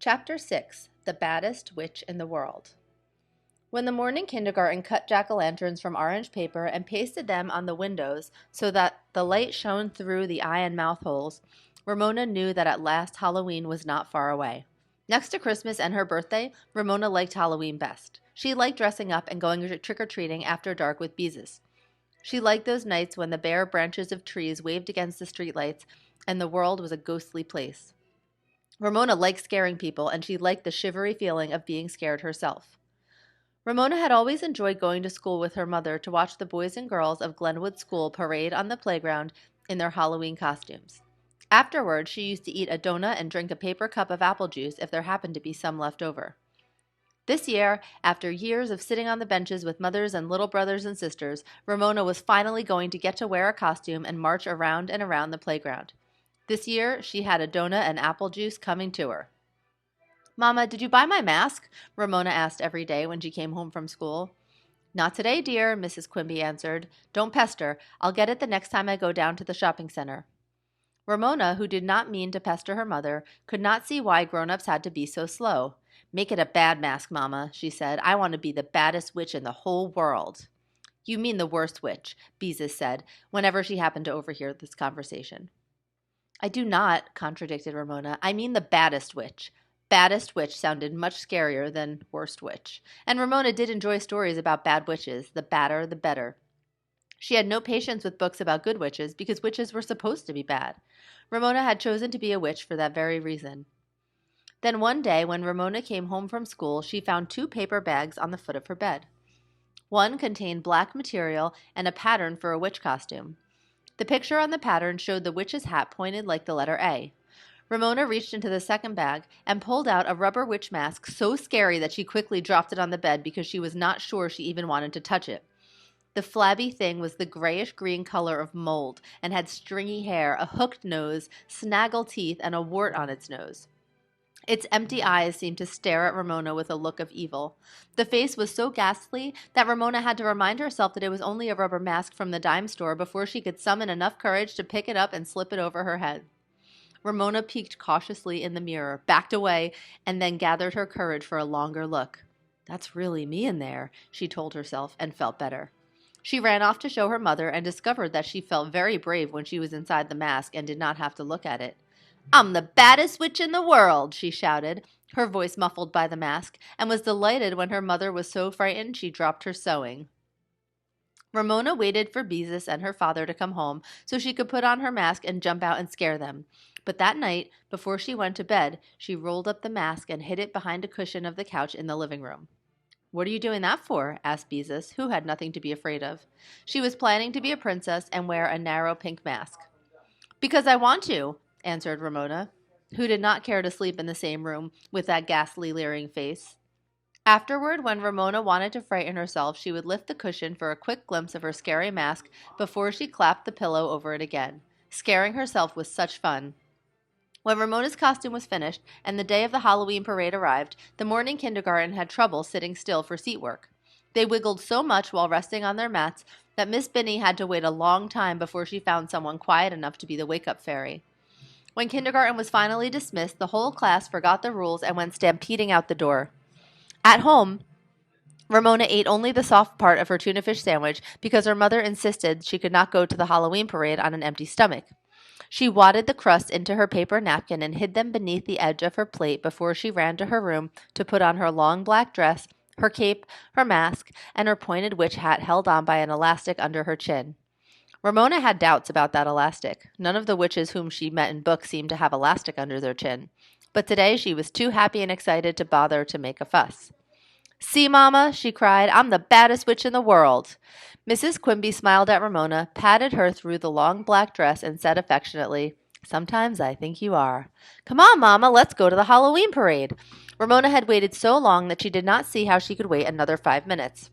Chapter 6 The Baddest Witch in the World. When the morning kindergarten cut jack-o'-lanterns from orange paper and pasted them on the windows so that the light shone through the eye and mouth holes, Ramona knew that at last Halloween was not far away. Next to Christmas and her birthday, Ramona liked Halloween best. She liked dressing up and going trick-or-treating after dark with Beezus. She liked those nights when the bare branches of trees waved against the streetlights and the world was a ghostly place. Ramona liked scaring people, and she liked the shivery feeling of being scared herself. Ramona had always enjoyed going to school with her mother to watch the boys and girls of Glenwood School parade on the playground in their Halloween costumes. Afterward, she used to eat a donut and drink a paper cup of apple juice if there happened to be some left over. This year, after years of sitting on the benches with mothers and little brothers and sisters, Ramona was finally going to get to wear a costume and march around and around the playground. This year, she had a donut and apple juice coming to her. "Mama, did you buy my mask?" Ramona asked every day when she came home from school. "Not today, dear," Mrs. Quimby answered. "Don't pester. I'll get it the next time I go down to the shopping center." Ramona, who did not mean to pester her mother, could not see why grown-ups had to be so slow. "Make it a bad mask, Mama," she said. "I want to be the baddest witch in the whole world." "You mean the worst witch," Beezus said, whenever she happened to overhear this conversation. "I do not," contradicted Ramona. "I mean the baddest witch." Baddest witch sounded much scarier than worst witch. And Ramona did enjoy stories about bad witches. The badder, the better. She had no patience with books about good witches because witches were supposed to be bad. Ramona had chosen to be a witch for that very reason. Then one day when Ramona came home from school, she found 2 paper bags on the foot of her bed. One contained black material and a pattern for a witch costume. The picture on the pattern showed the witch's hat pointed like the letter A. Ramona reached into the second bag and pulled out a rubber witch mask so scary that she quickly dropped it on the bed because she was not sure she even wanted to touch it. The flabby thing was the grayish-green color of mold and had stringy hair, a hooked nose, snaggle teeth, and a wart on its nose. Its empty eyes seemed to stare at Ramona with a look of evil. The face was so ghastly that Ramona had to remind herself that it was only a rubber mask from the dime store before she could summon enough courage to pick it up and slip it over her head. Ramona peeked cautiously in the mirror, backed away, and then gathered her courage for a longer look. "That's really me in there," she told herself, and felt better. She ran off to show her mother and discovered that she felt very brave when she was inside the mask and did not have to look at it. "I'm the baddest witch in the world," she shouted, her voice muffled by the mask, and was delighted when her mother was so frightened she dropped her sewing. Ramona waited for Beezus and her father to come home so she could put on her mask and jump out and scare them. But that night, before she went to bed, she rolled up the mask and hid it behind a cushion of the couch in the living room. "What are you doing that for?" asked Beezus, who had nothing to be afraid of. She was planning to be a princess and wear a narrow pink mask. "Because I want to," answered Ramona, who did not care to sleep in the same room with that ghastly, leering face. Afterward, when Ramona wanted to frighten herself, she would lift the cushion for a quick glimpse of her scary mask before she clapped the pillow over it again. Scaring herself was such fun. When Ramona's costume was finished and the day of the Halloween parade arrived, the morning kindergarten had trouble sitting still for seat work. They wiggled so much while resting on their mats that Miss Binney had to wait a long time before she found someone quiet enough to be the wake-up fairy. When kindergarten was finally dismissed, the whole class forgot the rules and went stampeding out the door. At home, Ramona ate only the soft part of her tuna fish sandwich because her mother insisted she could not go to the Halloween parade on an empty stomach. She wadded the crusts into her paper napkin and hid them beneath the edge of her plate before she ran to her room to put on her long black dress, her cape, her mask, and her pointed witch hat held on by an elastic under her chin. Ramona had doubts about that elastic. None of the witches whom she met in books seemed to have elastic under their chin. But today she was too happy and excited to bother to make a fuss. "See, Mama," she cried, "I'm the baddest witch in the world." Mrs. Quimby smiled at Ramona, patted her through the long black dress, and said affectionately, "Sometimes I think you are. Come on, Mama, let's go to the Halloween parade." Ramona had waited so long that she did not see how she could wait another 5 minutes.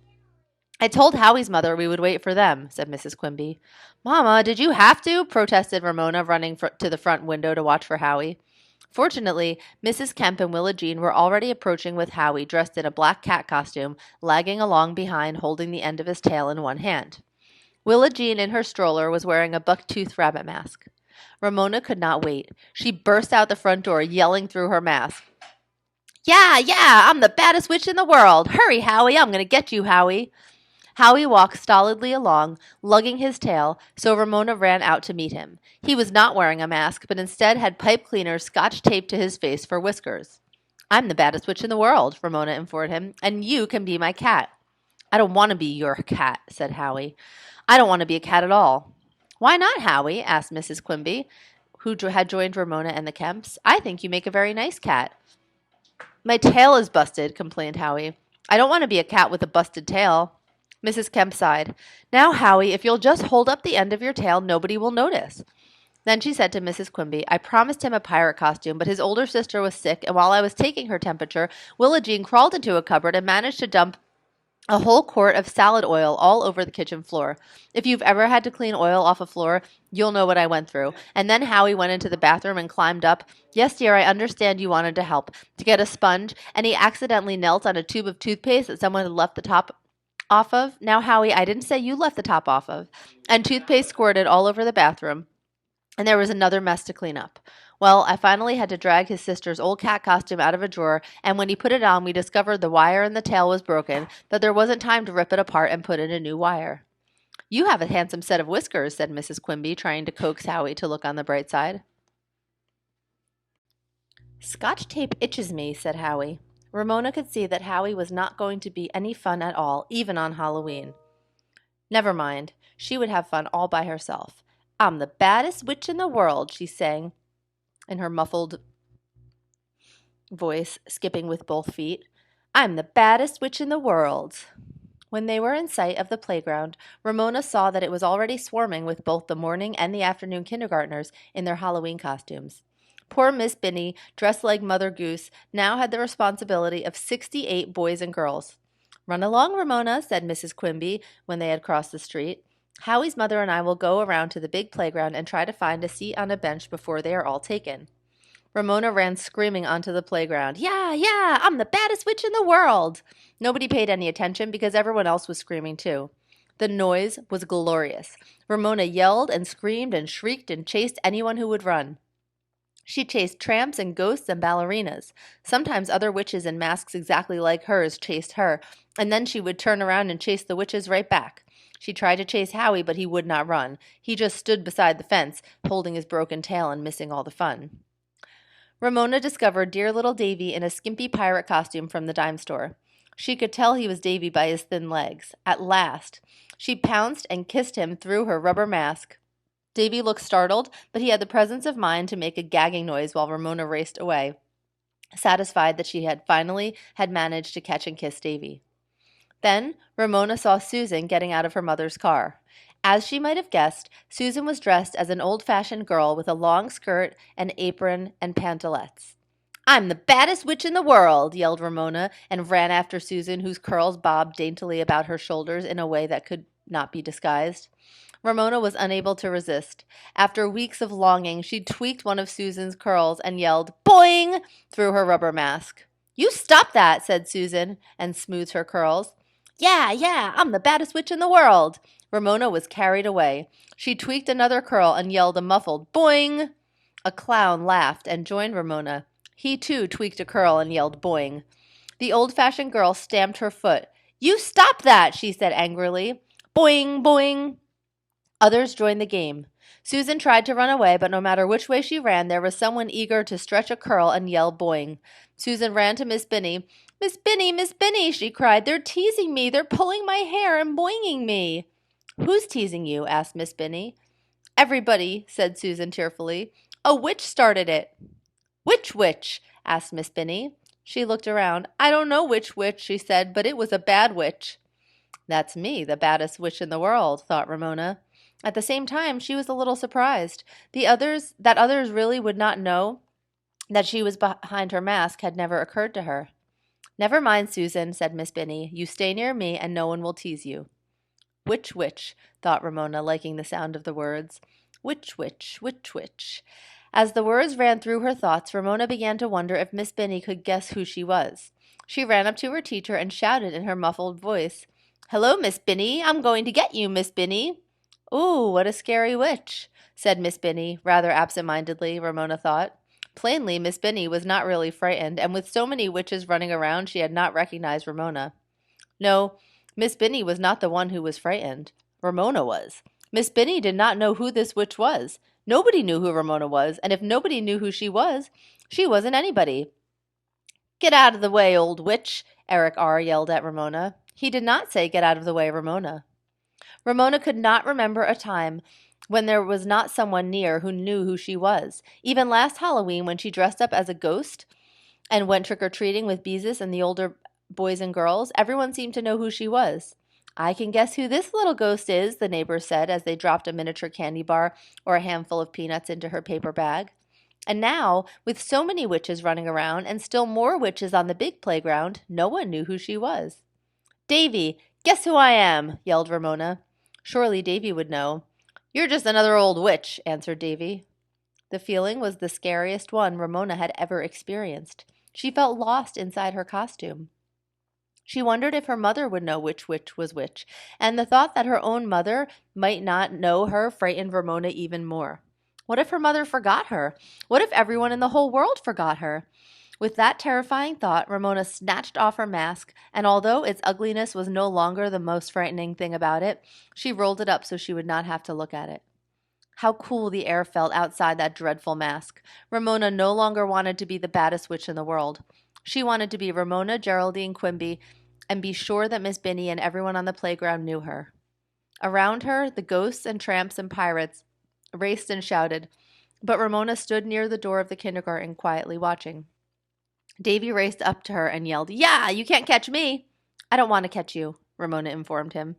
"I told Howie's mother we would wait for them," said Mrs. Quimby. "Mama, did you have to?" protested Ramona, running to the front window to watch for Howie. Fortunately, Mrs. Kemp and Willa Jean were already approaching with Howie dressed in a black cat costume, lagging along behind holding the end of his tail in one hand. Willa Jean in her stroller was wearing a buck-toothed rabbit mask. Ramona could not wait. She burst out the front door, yelling through her mask. Yeah, I'm the baddest witch in the world. Hurry, Howie, I'm going to get you, Howie. Howie walked stolidly along, lugging his tail, so Ramona ran out to meet him. He was not wearing a mask, but instead had pipe cleaners scotch taped to his face for whiskers. I'm the baddest witch in the world, Ramona informed him, and you can be my cat. I don't want to be your cat, said Howie. I don't want to be a cat at all. Why not, Howie? Asked Mrs. Quimby, who had joined Ramona and the Kemps. I think you make a very nice cat. My tail is busted, complained Howie. I don't want to be a cat with a busted tail. Mrs. Kemp sighed. Now, Howie, if you'll just hold up the end of your tail, nobody will notice. Then she said to Mrs. Quimby, I promised him a pirate costume, but his older sister was sick, and while I was taking her temperature, Willa Jean crawled into a cupboard and managed to dump a whole quart of salad oil all over the kitchen floor. If you've ever had to clean oil off a floor, you'll know what I went through. And then Howie went into the bathroom and climbed up. Yes, dear, I understand you wanted to help. To get a sponge, and he accidentally knelt on a tube of toothpaste that someone had left the top off of. Now, Howie, I didn't say you left the top off of. And toothpaste squirted all over the bathroom. And there was another mess to clean up. Well, I finally had to drag his sister's old cat costume out of a drawer, and when he put it on, we discovered the wire in the tail was broken, but there wasn't time to rip it apart and put in a new wire. You have a handsome set of whiskers, said Mrs. Quimby, trying to coax Howie to look on the bright side. Scotch tape itches me, said Howie. Ramona could see that Howie was not going to be any fun at all, even on Halloween. Never mind. She would have fun all by herself. I'm the baddest witch in the world, she sang in her muffled voice, skipping with both feet. I'm the baddest witch in the world. When they were in sight of the playground, Ramona saw that it was already swarming with both the morning and the afternoon kindergartners in their Halloween costumes. Poor Miss Binny, dressed like Mother Goose, now had the responsibility of 68 boys and girls. Run along, Ramona, said Mrs. Quimby when they had crossed the street. Howie's mother and I will go around to the big playground and try to find a seat on a bench before they are all taken. Ramona ran screaming onto the playground. Yeah, I'm the baddest witch in the world. Nobody paid any attention because everyone else was screaming too. The noise was glorious. Ramona yelled and screamed and shrieked and chased anyone who would run. She chased tramps and ghosts and ballerinas. Sometimes other witches in masks exactly like hers chased her, and then she would turn around and chase the witches right back. She tried to chase Howie, but he would not run. He just stood beside the fence, holding his broken tail and missing all the fun. Ramona discovered dear little Davy in a skimpy pirate costume from the dime store. She could tell he was Davy by his thin legs. At last, she pounced and kissed him through her rubber mask. Davy looked startled, but he had the presence of mind to make a gagging noise while Ramona raced away, satisfied that she had finally managed to catch and kiss Davy. Then Ramona saw Susan getting out of her mother's car. As she might have guessed, Susan was dressed as an old-fashioned girl with a long skirt, an apron, and pantalettes. I'm the baddest witch in the world, yelled Ramona, and ran after Susan, whose curls bobbed daintily about her shoulders in a way that could not be disguised. Ramona was unable to resist. After weeks of longing, she tweaked one of Susan's curls and yelled, "Boing!" through her rubber mask. You stop that, said Susan, and smoothed her curls. Yeah, I'm the baddest witch in the world. Ramona was carried away. She tweaked another curl and yelled a muffled boing. A clown laughed and joined Ramona. He too tweaked a curl and yelled boing. The old-fashioned girl stamped her foot. You stop that, she said angrily. Boing, boing. Others joined the game. Susan tried to run away, but no matter which way she ran, there was someone eager to stretch a curl and yell boing. Susan ran to Miss Binny. Miss Binny, she cried. They're teasing me. They're pulling my hair and boinging me. Who's teasing you? Asked Miss Binny. Everybody, said Susan tearfully. A witch started it. Which witch? Asked Miss Binny. She looked around. I don't know which witch, she said, but it was a bad witch. That's me, the baddest witch in the world, thought Ramona. At the same time, she was a little surprised. Others really would not know that she was behind her mask had never occurred to her. Never mind, Susan, said Miss Binny. You stay near me and no one will tease you. Which witch, thought Ramona, liking the sound of the words. Which witch, which witch. As the words ran through her thoughts, Ramona began to wonder if Miss Binny could guess who she was. She ran up to her teacher and shouted in her muffled voice, Hello, Miss Binny. I'm going to get you, Miss Binny. Ooh, what a scary witch, said Miss Binny, rather absent-mindedly, Ramona thought. Plainly, Miss Binny was not really frightened, and with so many witches running around, she had not recognized Ramona. No, Miss Binny was not the one who was frightened. Ramona was. Miss Binny did not know who this witch was. Nobody knew who Ramona was, and if nobody knew who she wasn't anybody. Get out of the way, old witch, Eric R. yelled at Ramona. He did not say get out of the way, Ramona. Ramona could not remember a time when there was not someone near who knew who she was. Even last Halloween, when she dressed up as a ghost and went trick-or-treating with Beezus and the older boys and girls, everyone seemed to know who she was. I can guess who this little ghost is, the neighbors said as they dropped a miniature candy bar or a handful of peanuts into her paper bag. And now, with so many witches running around and still more witches on the big playground, no one knew who she was. Davy, guess who I am, yelled Ramona. Surely Davy would know. You're just another old witch, answered Davy. The feeling was the scariest one Ramona had ever experienced. She felt lost inside her costume. She wondered if her mother would know which witch was which, and the thought that her own mother might not know her frightened Ramona even more. What if her mother forgot her? What if everyone in the whole world forgot her? With that terrifying thought, Ramona snatched off her mask, and although its ugliness was no longer the most frightening thing about it, she rolled it up so she would not have to look at it. How cool the air felt outside that dreadful mask. Ramona no longer wanted to be the baddest witch in the world. She wanted to be Ramona Geraldine Quimby and be sure that Miss Binny and everyone on the playground knew her. Around her, the ghosts and tramps and pirates raced and shouted, but Ramona stood near the door of the kindergarten quietly watching. Davy raced up to her and yelled, "Yeah, you can't catch me!" "I don't want to catch you," Ramona informed him.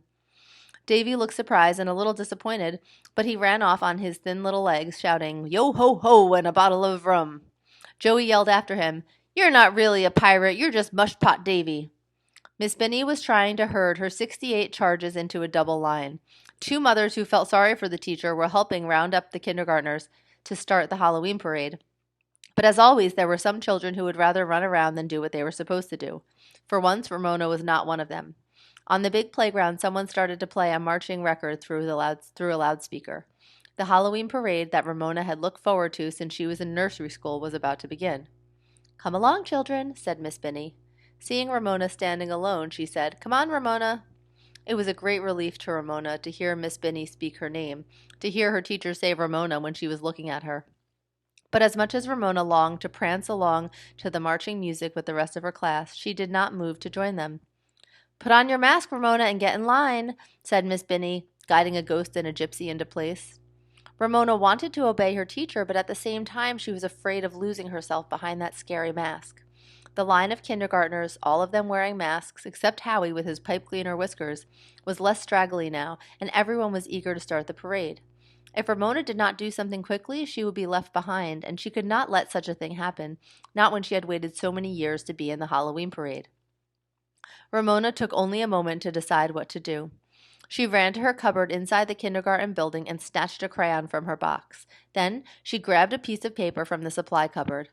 Davy looked surprised and a little disappointed, but he ran off on his thin little legs, shouting, "Yo ho ho and a bottle of rum." Joey yelled after him, "You're not really a pirate, you're just Mushpot Davy." Miss Binny was trying to herd her 68 charges into a double line. Two mothers who felt sorry for the teacher were helping round up the kindergartners to start the Halloween parade. But as always, there were some children who would rather run around than do what they were supposed to do. For once, Ramona was not one of them. On the big playground, someone started to play a marching record through a loudspeaker. The Halloween parade that Ramona had looked forward to since she was in nursery school was about to begin. "Come along, children," said Miss Binny. Seeing Ramona standing alone, she said, "Come on, Ramona." It was a great relief to Ramona to hear Miss Binny speak her name, to hear her teacher say Ramona when she was looking at her. But as much as Ramona longed to prance along to the marching music with the rest of her class, she did not move to join them. "Put on your mask, Ramona, and get in line," said Miss Binny, guiding a ghost and a gypsy into place. Ramona wanted to obey her teacher, but at the same time she was afraid of losing herself behind that scary mask. The line of kindergartners, all of them wearing masks, except Howie with his pipe cleaner whiskers, was less straggly now, and everyone was eager to start the parade. If Ramona did not do something quickly, she would be left behind, and she could not let such a thing happen, not when she had waited so many years to be in the Halloween parade. Ramona took only a moment to decide what to do. She ran to her cupboard inside the kindergarten building and snatched a crayon from her box. Then she grabbed a piece of paper from the supply cupboard.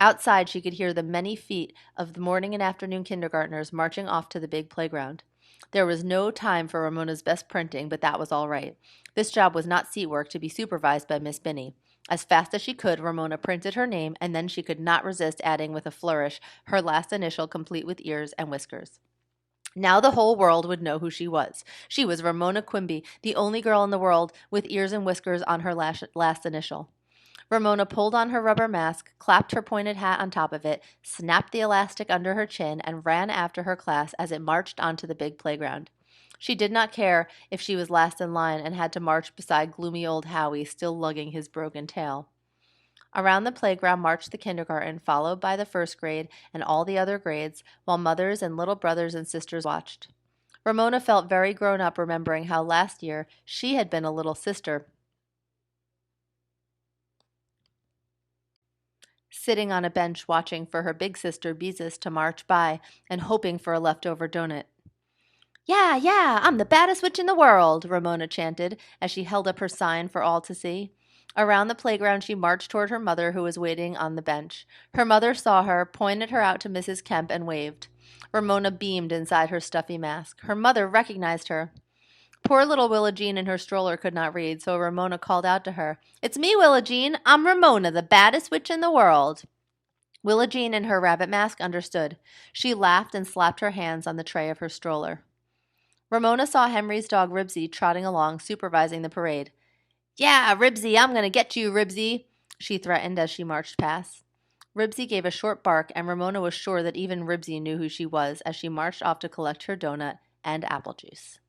Outside, she could hear the many feet of the morning and afternoon kindergartners marching off to the big playground. There was no time for Ramona's best printing, but that was all right. This job was not seat work to be supervised by Miss Binny. As fast as she could, Ramona printed her name, and then she could not resist adding with a flourish her last initial complete with ears and whiskers. Now the whole world would know who she was. She was Ramona Quimby, the only girl in the world with ears and whiskers on her last initial. Ramona pulled on her rubber mask, clapped her pointed hat on top of it, snapped the elastic under her chin, and ran after her class as it marched onto the big playground. She did not care if she was last in line and had to march beside gloomy old Howie, still lugging his broken tail. Around the playground marched the kindergarten, followed by the first grade and all the other grades, while mothers and little brothers and sisters watched. Ramona felt very grown up, remembering how last year she had been a little sister, sitting on a bench watching for her big sister Beezus to march by and hoping for a leftover donut. "Yeah, yeah, I'm the baddest witch in the world," Ramona chanted as she held up her sign for all to see. Around the playground she marched toward her mother, who was waiting on the bench. Her mother saw her, pointed her out to Mrs. Kemp, and waved. Ramona beamed inside her stuffy mask. Her mother recognized her. Poor little Willa Jean in her stroller could not read, so Ramona called out to her, "It's me, Willa Jean. I'm Ramona, the baddest witch in the world." Willa Jean in her rabbit mask understood. She laughed and slapped her hands on the tray of her stroller. Ramona saw Henry's dog Ribsy trotting along, supervising the parade. "Yeah, Ribsy, I'm going to get you, Ribsy," she threatened as she marched past. Ribsy gave a short bark, and Ramona was sure that even Ribsy knew who she was as she marched off to collect her donut and apple juice.